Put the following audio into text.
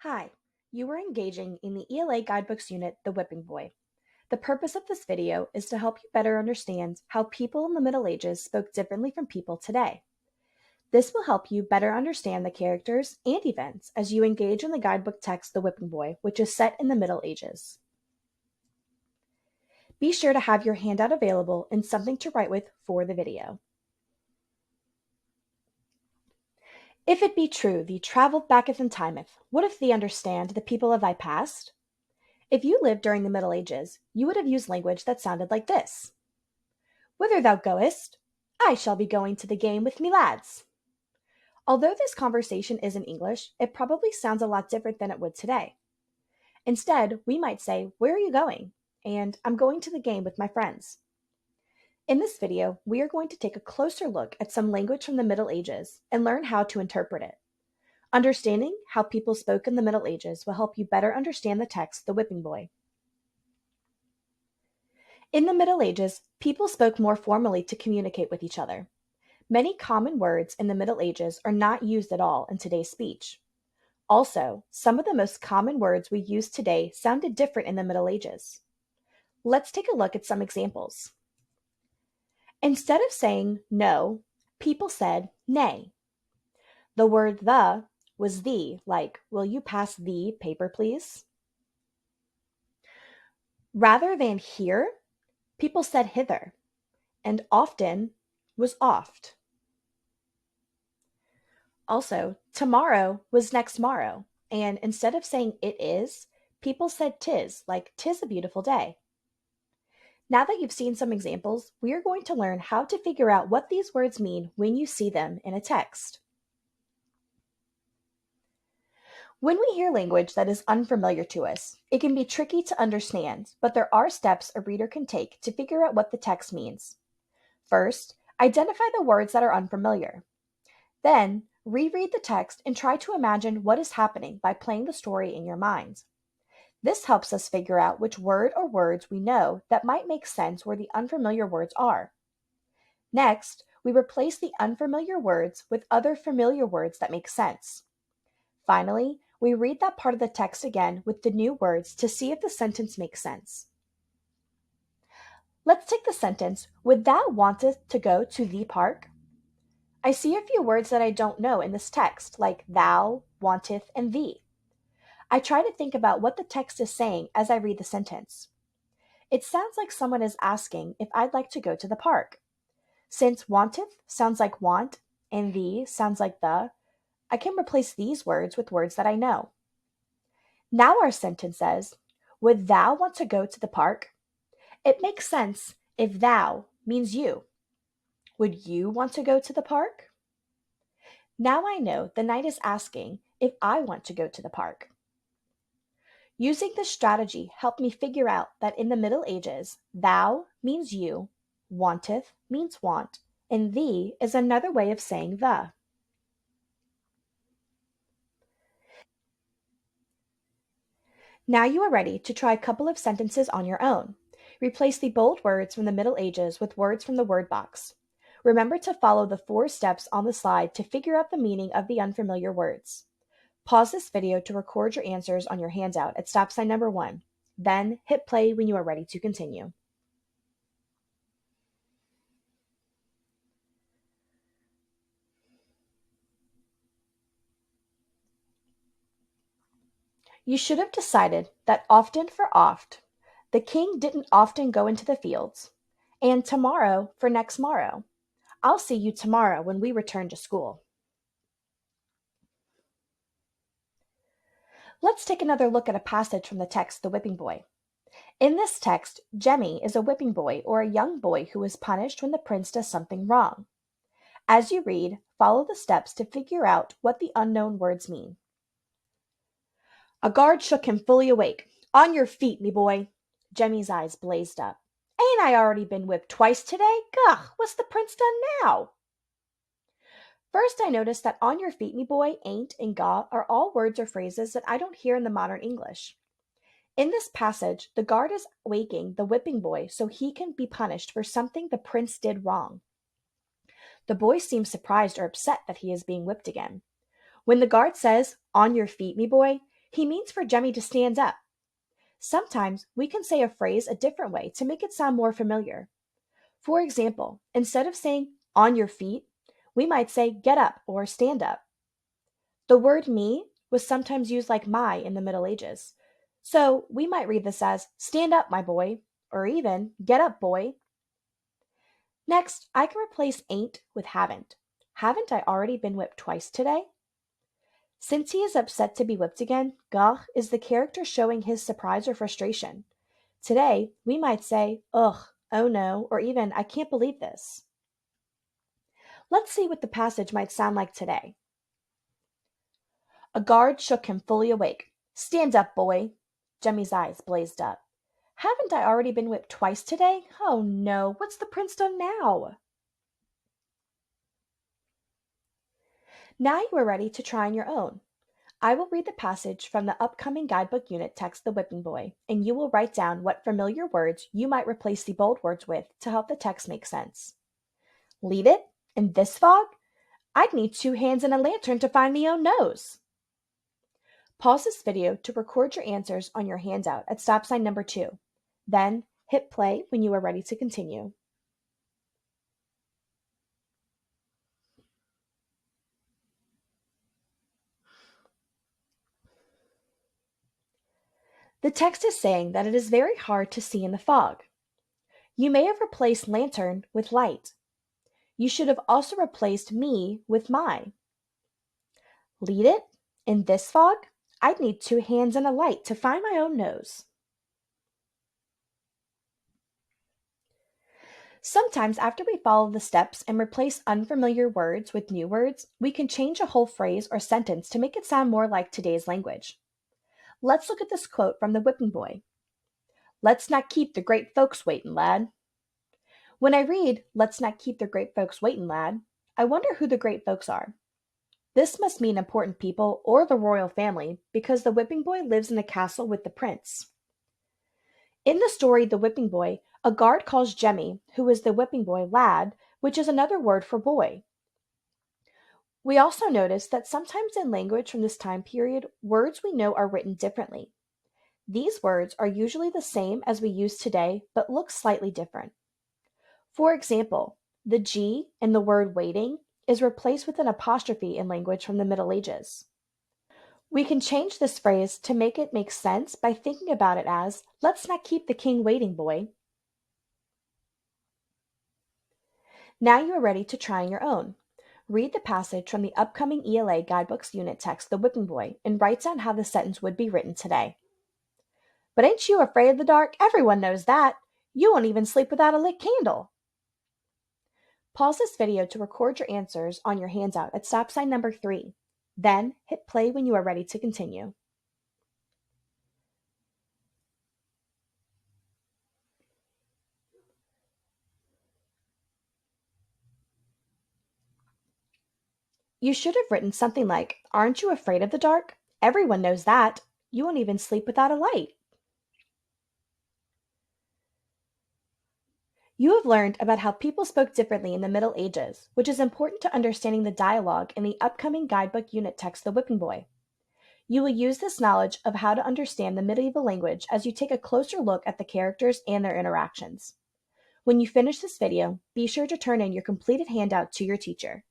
Hi, you are engaging in the ELA Guidebooks unit, The Whipping Boy. The purpose of this video is to help you better understand how people in the Middle Ages spoke differently from people today. This will help you better understand the characters and events as you engage in the guidebook text, The Whipping Boy, which is set in the Middle Ages. Be sure to have your handout available and something to write with for the video. If it be true thee travelled backeth in timeth, what if thee understand the people of thy past? If you lived during the Middle Ages, you would have used language that sounded like this. Whither thou goest? I shall be going to the game with me lads. Although this conversation is in English, it probably sounds a lot different than it would today. Instead, we might say, where are you going? And I'm going to the game with my friends. In this video, we are going to take a closer look at some language from the Middle Ages and learn how to interpret it. Understanding how people spoke in the Middle Ages will help you better understand the text, The Whipping Boy. In the Middle Ages, people spoke more formally to communicate with each other. Many common words in the Middle Ages are not used at all in today's speech. Also, some of the most common words we use today sounded different in the Middle Ages. Let's take a look at some examples. Instead of saying no, people said nay. The word the was thee, like, will you pass the paper, please? Rather than here, people said hither, and often was oft. Also, tomorrow was next morrow, and instead of saying it is, people said tis, like tis a beautiful day. Now that you've seen some examples, we are going to learn how to figure out what these words mean when you see them in a text. When we hear language that is unfamiliar to us, it can be tricky to understand, but there are steps a reader can take to figure out what the text means. First, identify the words that are unfamiliar. Then, reread the text and try to imagine what is happening by playing the story in your mind. This helps us figure out which word or words we know that might make sense where the unfamiliar words are. Next, we replace the unfamiliar words with other familiar words that make sense. Finally, we read that part of the text again with the new words to see if the sentence makes sense. Let's take the sentence, would thou wanteth to go to the park? I see a few words that I don't know in this text, like thou, wanteth, and thee. I try to think about what the text is saying as I read the sentence. It sounds like someone is asking if I'd like to go to the park. Since wanteth sounds like want and thee sounds like the, I can replace these words with words that I know. Now our sentence says, would thou want to go to the park? It makes sense if thou means you. Would you want to go to the park? Now I know the knight is asking if I want to go to the park. Using this strategy helped me figure out that in the Middle Ages, thou means you, wanteth means want, and thee is another way of saying the. Now you are ready to try a couple of sentences on your own. Replace the bold words from the Middle Ages with words from the word box. Remember to follow the 4 steps on the slide to figure out the meaning of the unfamiliar words. Pause this video to record your answers on your handout at stop sign number 1. Then hit play when you are ready to continue. You should have decided that often for oft, the king didn't often go into the fields, and tomorrow for next morrow. I'll see you tomorrow when we return to school. Let's take another look at a passage from the text, The Whipping Boy. In this text, Jemmy is a whipping boy or a young boy who is punished when the prince does something wrong. As you read, follow the steps to figure out what the unknown words mean. A guard shook him fully awake. On your feet, me boy. Jemmy's eyes blazed up. Ain't I already been whipped twice today? Gah, what's the prince done now? First, I noticed that on your feet, me boy, ain't, and ga are all words or phrases that I don't hear in the modern English. In this passage, the guard is waking the whipping boy so he can be punished for something the prince did wrong. The boy seems surprised or upset that he is being whipped again. When the guard says, on your feet, me boy, He means for Jemmy to stand up. Sometimes we can say a phrase a different way to make it sound more familiar. For example, instead of saying on your feet, we might say get up or stand up. The word me was sometimes used like my in the Middle Ages. So we might read this as stand up, my boy, or even get up, boy. Next, I can replace ain't with haven't. Haven't I already been whipped twice today? Since he is upset to be whipped again, gah is the character showing his surprise or frustration. Today, we might say, ugh, oh no, or even, I can't believe this. Let's see what the passage might sound like today. A guard shook him fully awake. Stand up, boy. Jemmy's eyes blazed up. Haven't I already been whipped twice today? Oh no, what's the prince done now? Now you are ready to try on your own. I will read the passage from the upcoming guidebook unit text, The Whipping Boy, and you will write down what familiar words you might replace the bold words with to help the text make sense. Lead it? In this fog? I'd need 2 hands and a lantern to find me own nose. Pause this video to record your answers on your handout at stop sign number 2. Then hit play when you are ready to continue. The text is saying that it is very hard to see in the fog. You may have replaced lantern with light. You should have also replaced me with my. Lead it? In this fog? I'd need 2 hands and a light to find my own nose. Sometimes after we follow the steps and replace unfamiliar words with new words, we can change a whole phrase or sentence to make it sound more like today's language. Let's look at this quote from The Whipping Boy. Let's not keep the great folks waitin', lad. When I read, let's not keep the great folks waitin', lad, I wonder who the great folks are. This must mean important people or the royal family because the whipping boy lives in a castle with the prince. In the story The Whipping Boy, a guard calls Jemmy, who is the whipping boy, lad, which is another word for boy. We also notice that sometimes in language from this time period, words we know are written differently. These words are usually the same as we use today, but look slightly different. For example, the G in the word waiting is replaced with an apostrophe in language from the Middle Ages. We can change this phrase to make it make sense by thinking about it as, let's not keep the king waiting, boy. Now you are ready to try on your own. Read the passage from the upcoming ELA Guidebooks unit text, The Whipping Boy, and write down how the sentence would be written today. But ain't you afraid of the dark? Everyone knows that. You won't even sleep without a lit candle. Pause this video to record your answers on your handout at stop sign number 3. Then hit play when you are ready to continue. You should have written something like, aren't you afraid of the dark? Everyone knows that. You won't even sleep without a light. You have learned about how people spoke differently in the Middle Ages, which is important to understanding the dialogue in the upcoming guidebook unit text, The Whipping Boy. You will use this knowledge of how to understand the medieval language as you take a closer look at the characters and their interactions. When you finish this video, be sure to turn in your completed handout to your teacher.